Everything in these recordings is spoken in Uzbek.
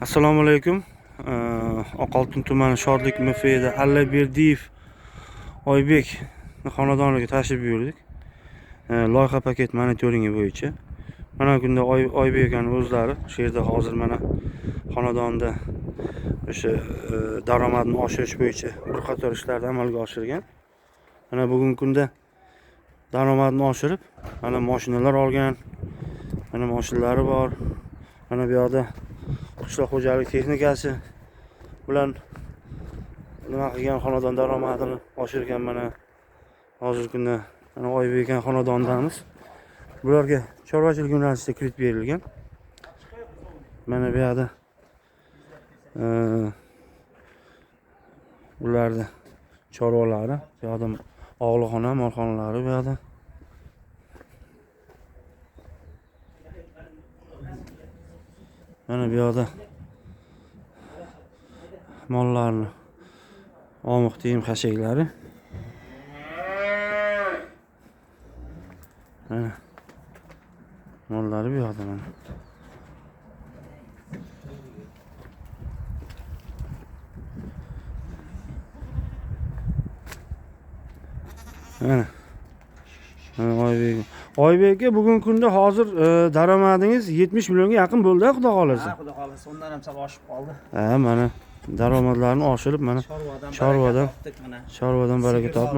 Assalomu alaykum. Oqoltin tumani Shodlik MF'da Allaberdiyev Oybek xonadoniga tashrif buyurdik. Loyiha paket monitoringi bo'yicha. Mana kunda Oybek akani o'zlari shu yerda hozir mana xonadonda o'sha daromadni oshirish bo'yicha bir qator ishlarni amalga oshirgan. Mana bugungi kunda daromadni oshirib, mana mashinalar olgan. Mana mashinalari bor. Mana bu yoqda qishloq xo'jalik texnikasi bilan nima qilgan xonadon daromadini oshirgan. Mana hozirgi kunda mana Oybek aka xonadonidamiz. Bularga chorvachilik yo'nalishida kirit berilgan. Mana bu yoqda ularda chorvalari, bu yoqda og'ilxona, molxonalari bu yoqda. Mana bu yoqda mollarni omiq tiyim xashaklari. Mana mollari bu yoqda mana. Mana Oybek aka bugungi kunda hozir daromadingiz 70 millionga yaqin bo'ldi, xudo xolasa. Ha, xudo xolasa, undan ham sal oshib qoldi. Ha, mana daromadlarni oshirib, mana chorvadan baraka topib,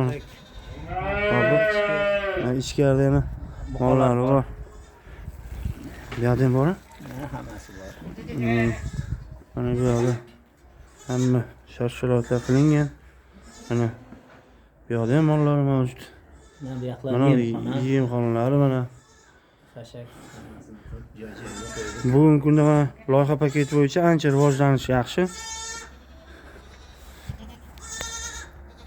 mana ichkarida yana mollari bor. Bu yoqda ham bor. Hammasi bor. Mana bu yoqda hamma shart-sharoitlar qilingan. Mana bu yoqda ham mollar mavjud. Mana bu yoqlar Mana yem xonalari mana. Xashak. Bugungi kunda mana loyiha paketi bo'yicha ancha rivojlanish yaxshi.